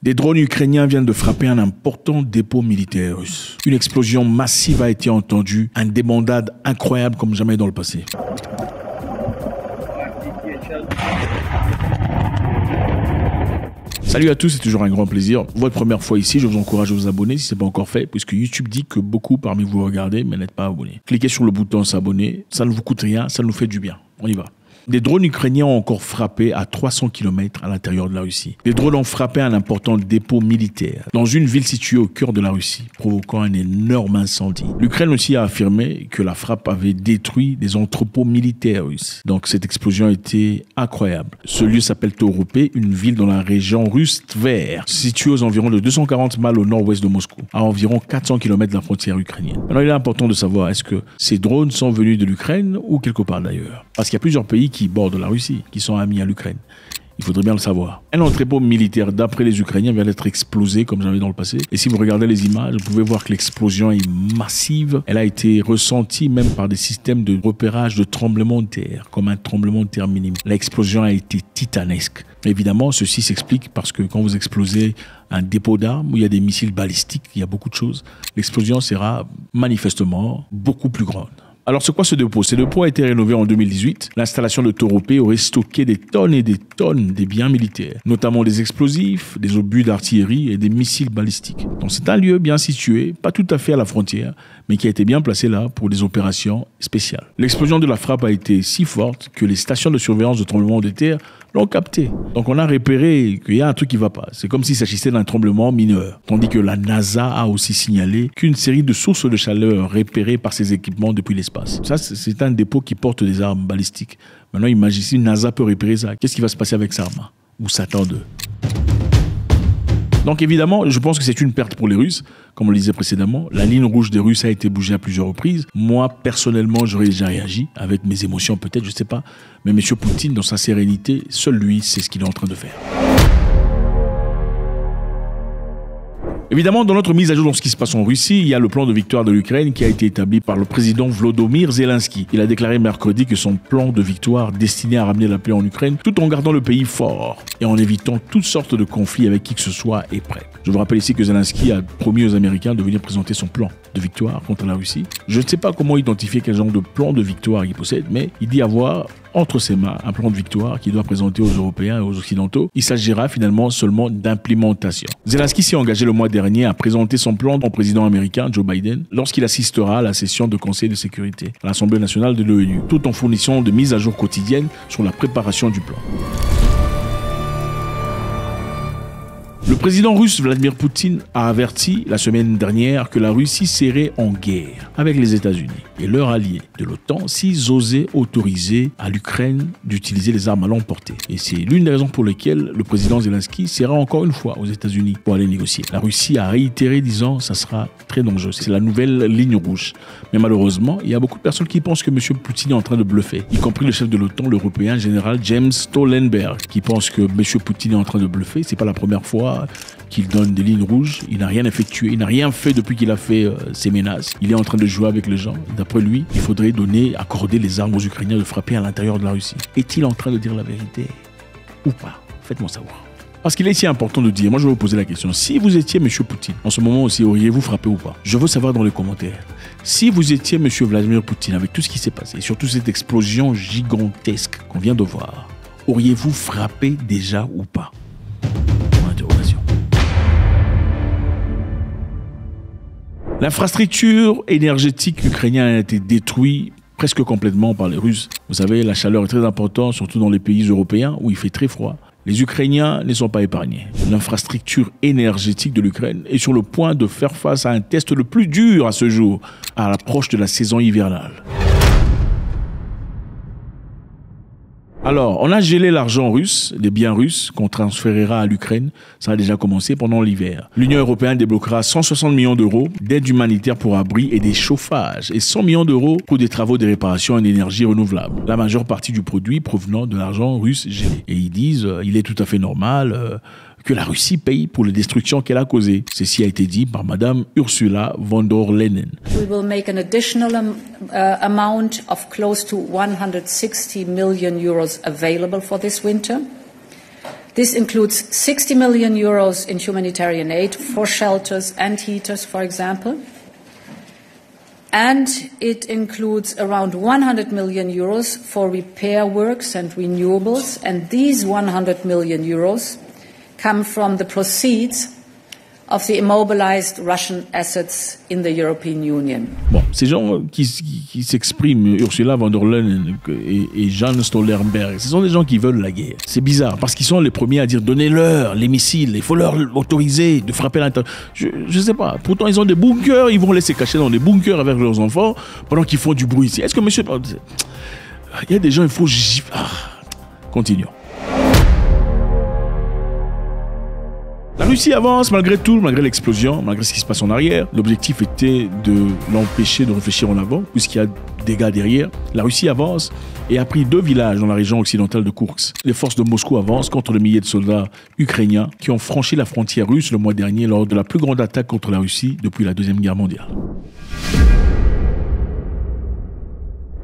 Des drones ukrainiens viennent de frapper un important dépôt militaire russe. Une explosion massive a été entendue, un débandade incroyable comme jamais dans le passé. Salut à tous, c'est toujours un grand plaisir. Votre première fois ici, je vous encourage à vous abonner si ce n'est pas encore fait, puisque YouTube dit que beaucoup parmi vous regardez, mais n'êtes pas abonnés. Cliquez sur le bouton s'abonner, ça ne vous coûte rien, ça nous fait du bien. On y va. Des drones ukrainiens ont encore frappé à 300 km à l'intérieur de la Russie. Les drones ont frappé un important dépôt militaire dans une ville située au cœur de la Russie, provoquant un énorme incendie. L'Ukraine aussi a affirmé que la frappe avait détruit des entrepôts militaires russes. Donc cette explosion était incroyable. Ce lieu s'appelle Toropé, une ville dans la région russe Tver, située aux environs de 240 miles au nord-ouest de Moscou, à environ 400 km de la frontière ukrainienne. Alors il est important de savoir, est-ce que ces drones sont venus de l'Ukraine ou quelque part d'ailleurs? Parce qu'il y a plusieurs pays qui bordent la Russie, qui sont amis à l'Ukraine. Il faudrait bien le savoir. Un entrepôt militaire, d'après les Ukrainiens, vient d'être explosé, comme j'avais dans le passé. Et si vous regardez les images, vous pouvez voir que l'explosion est massive. Elle a été ressentie même par des systèmes de repérage de tremblement de terre, comme un tremblement de terre minime. L'explosion a été titanesque. Évidemment, ceci s'explique parce que quand vous explosez un dépôt d'armes où il y a des missiles balistiques, il y a beaucoup de choses, l'explosion sera manifestement beaucoup plus grande. Alors, c'est quoi ce dépôt? Ce dépôt a été rénové en 2018. L'installation de Toropé aurait stocké des tonnes et des tonnes des biens militaires, notamment des explosifs, des obus d'artillerie et des missiles balistiques. Donc, c'est un lieu bien situé, pas tout à fait à la frontière, mais qui a été bien placé là pour des opérations spéciales. L'explosion de la frappe a été si forte que les stations de surveillance de tremblement de terre l'ont capté. Donc on a repéré qu'il y a un truc qui ne va pas. C'est comme s'il s'agissait d'un tremblement mineur. Tandis que la NASA a aussi signalé qu'une série de sources de chaleur repérées par ces équipements depuis l'espace. Ça, c'est un dépôt qui porte des armes balistiques. Maintenant, imaginez si NASA peut repérer ça. Qu'est-ce qui va se passer avec ça, ou Satan 2? Donc évidemment, je pense que c'est une perte pour les Russes. Comme on le disait précédemment, la ligne rouge des Russes a été bougée à plusieurs reprises. Moi, personnellement, j'aurais déjà réagi, avec mes émotions peut-être, je ne sais pas. Mais M. Poutine, dans sa sérénité, seul lui sait ce qu'il est en train de faire. Évidemment, dans notre mise à jour dans ce qui se passe en Russie, il y a le plan de victoire de l'Ukraine qui a été établi par le président Volodymyr Zelensky. Il a déclaré mercredi que son plan de victoire destiné à ramener la paix en Ukraine tout en gardant le pays fort et en évitant toutes sortes de conflits avec qui que ce soit est prêt. Je vous rappelle ici que Zelensky a promis aux Américains de venir présenter son plan de victoire contre la Russie. Je ne sais pas comment identifier quel genre de plan de victoire il possède, mais il dit avoir entre ses mains un plan de victoire qu'il doit présenter aux Européens et aux Occidentaux. Il s'agira finalement seulement d'implémentation. Zelensky s'est engagé le mois dernier à présenter son plan au président américain Joe Biden lorsqu'il assistera à la session de Conseil de sécurité à l'Assemblée nationale de l'ONU, tout en fournissant de mises à jour quotidiennes sur la préparation du plan. Le président russe Vladimir Poutine a averti la semaine dernière que la Russie serait en guerre avec les États-Unis et leurs alliés de l'OTAN s'ils osaient autoriser à l'Ukraine d'utiliser les armes à longue portée. Et c'est l'une des raisons pour lesquelles le président Zelensky sera encore une fois aux États-Unis pour aller négocier. La Russie a réitéré disant que ça sera très dangereux. C'est la nouvelle ligne rouge. Mais malheureusement, il y a beaucoup de personnes qui pensent que M. Poutine est en train de bluffer, y compris le chef de l'OTAN, l'Européen général James Stoltenberg, qui pense que M. Poutine est en train de bluffer. C'est pas la première fois qu'il donne des lignes rouges. Il n'a rien effectué, il n'a rien fait depuis qu'il a fait ses menaces. Il est en train de jouer avec les gens. D'après lui, il faudrait accorder les armes aux Ukrainiens de frapper à l'intérieur de la Russie. Est-il en train de dire la vérité ou pas? Faites-moi savoir. Parce qu'il est ici important de dire, moi je vais vous poser la question, si vous étiez M. Poutine, en ce moment aussi, auriez-vous frappé ou pas? Je veux savoir dans les commentaires. Si vous étiez M. Vladimir Poutine, avec tout ce qui s'est passé, et surtout cette explosion gigantesque qu'on vient de voir, auriez-vous frappé déjà ou pas? L'infrastructure énergétique ukrainienne a été détruite presque complètement par les Russes. Vous savez, la chaleur est très importante, surtout dans les pays européens où il fait très froid. Les Ukrainiens ne sont pas épargnés. L'infrastructure énergétique de l'Ukraine est sur le point de faire face à un test le plus dur à ce jour, à l'approche de la saison hivernale. Alors, on a gelé l'argent russe, les biens russes qu'on transférera à l'Ukraine. Ça a déjà commencé pendant l'hiver. L'Union européenne débloquera 160 millions d'euros d'aide humanitaire pour abris et des chauffages et 100 millions d'euros pour des travaux de réparation en énergie renouvelable. La majeure partie du produit provenant de l'argent russe gelé. Et ils disent, il est tout à fait normal que la Russie paye pour les destructions qu'elle a causées. Ceci a été dit par Madame Ursula von der Leyen. We will make an additional amount of close to 160 million euros available for this winter. This includes 60 million euros in humanitarian aid for shelters and heaters, for example. And it includes around 100 million euros for repair works and renewables. And these 100 million euros come from the proceeds of the immobilized Russian assets in the European Union. Bon, ces gens qui s'expriment, Ursula von der Leyen et Jens Stoltenberg, ce sont des gens qui veulent la guerre. C'est bizarre, parce qu'ils sont les premiers à dire donnez-leur les missiles, il faut leur autoriser de frapper à l'intérieur. Je sais pas, pourtant ils ont des bunkers, ils vont laisser cacher dans des bunkers avec leurs enfants pendant qu'ils font du bruit ici. Est-ce que monsieur... Il y a des gens, il faut... Continuons. La Russie avance malgré tout, malgré l'explosion, malgré ce qui se passe en arrière. L'objectif était de l'empêcher de réfléchir en avant, puisqu'il y a des gars derrière. La Russie avance et a pris 2 villages dans la région occidentale de Koursk. Les forces de Moscou avancent contre le millier de soldats ukrainiens qui ont franchi la frontière russe le mois dernier lors de la plus grande attaque contre la Russie depuis la Deuxième Guerre mondiale.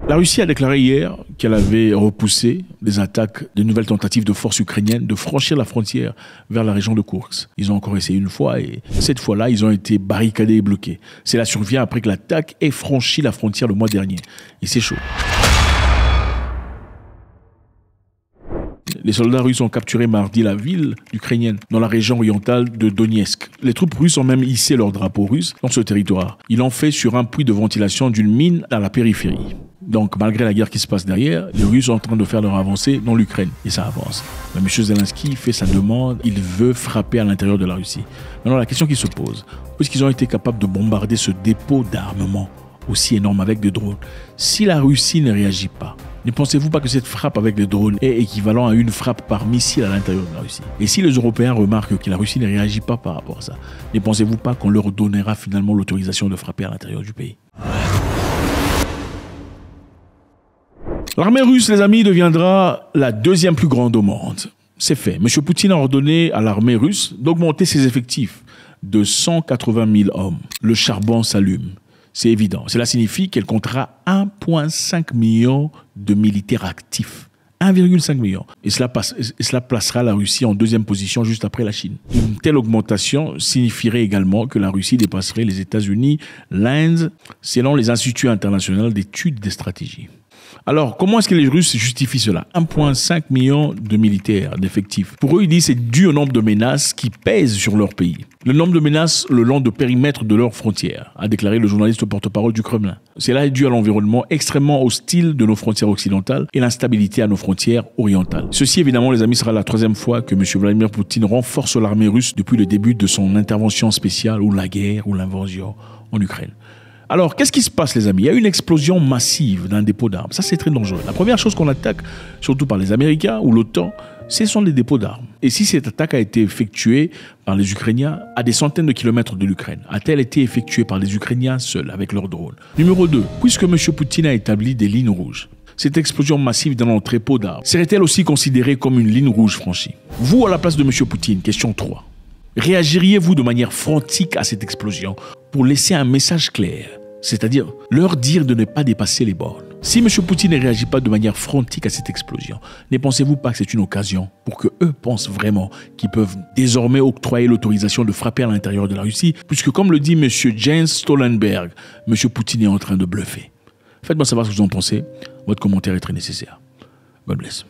La Russie a déclaré hier qu'elle avait repoussé des attaques, de nouvelles tentatives de forces ukrainiennes de franchir la frontière vers la région de Koursk. Ils ont encore essayé une fois et cette fois-là, ils ont été barricadés et bloqués. Cela survient après que l'attaque ait franchi la frontière le mois dernier. Et c'est chaud. Les soldats russes ont capturé mardi la ville ukrainienne dans la région orientale de Donetsk. Les troupes russes ont même hissé leur drapeau russe dans ce territoire. Ils l'ont fait sur un puits de ventilation d'une mine à la périphérie. Donc, malgré la guerre qui se passe derrière, les Russes sont en train de faire leur avancée dans l'Ukraine. Et ça avance. Mais M. Zelensky fait sa demande. Il veut frapper à l'intérieur de la Russie. Maintenant, la question qui se pose, puisqu'ils ont été capables de bombarder ce dépôt d'armement aussi énorme avec des drones, si la Russie ne réagit pas, ne pensez-vous pas que cette frappe avec les drones est équivalent à une frappe par missile à l'intérieur de la Russie? Et si les Européens remarquent que la Russie ne réagit pas par rapport à ça, ne pensez-vous pas qu'on leur donnera finalement l'autorisation de frapper à l'intérieur du pays? L'armée russe, les amis, deviendra la 2e plus grande au monde. C'est fait. M. Poutine a ordonné à l'armée russe d'augmenter ses effectifs de 180 000 hommes. Le charbon s'allume. C'est évident. Cela signifie qu'elle comptera 1,5 million de militaires actifs. 1,5 million. Et cela placera la Russie en 2e position juste après la Chine. Une telle augmentation signifierait également que la Russie dépasserait les États-Unis, l'Inde, selon les instituts internationaux d'études des stratégies. Alors, comment est-ce que les Russes justifient cela? 1,5 million de militaires, d'effectifs. Pour eux, ils disent que c'est dû au nombre de menaces qui pèsent sur leur pays. Le nombre de menaces le long de périmètre de leurs frontières, a déclaré le journaliste porte-parole du Kremlin. Cela est dû à l'environnement extrêmement hostile de nos frontières occidentales et l'instabilité à nos frontières orientales. Ceci, évidemment, les amis, sera la 3e fois que M. Vladimir Poutine renforce l'armée russe depuis le début de son intervention spéciale ou la guerre ou l'invasion en Ukraine. Alors, qu'est-ce qui se passe, les amis? Il y a une explosion massive d'un dépôt d'armes. Ça, c'est très dangereux. La première chose qu'on attaque, surtout par les Américains ou l'OTAN, ce sont les dépôts d'armes. Et si cette attaque a été effectuée par les Ukrainiens à des centaines de kilomètres de l'Ukraine, a-t-elle été effectuée par les Ukrainiens seuls, avec leurs drones? Numéro 2, puisque M. Poutine a établi des lignes rouges, cette explosion massive dans l'entrepôt d'armes serait-elle aussi considérée comme une ligne rouge franchie? Vous, à la place de M. Poutine, question 3. Réagiriez-vous de manière frantique à cette explosion pour laisser un message clair, c'est-à-dire leur dire de ne pas dépasser les bornes? Si M. Poutine ne réagit pas de manière frantique à cette explosion, ne pensez-vous pas que c'est une occasion pour que eux pensent vraiment qu'ils peuvent désormais octroyer l'autorisation de frapper à l'intérieur de la Russie, puisque comme le dit M. Jens Stoltenberg, M. Poutine est en train de bluffer? Faites-moi savoir ce que vous en pensez. Votre commentaire est très nécessaire. God bless.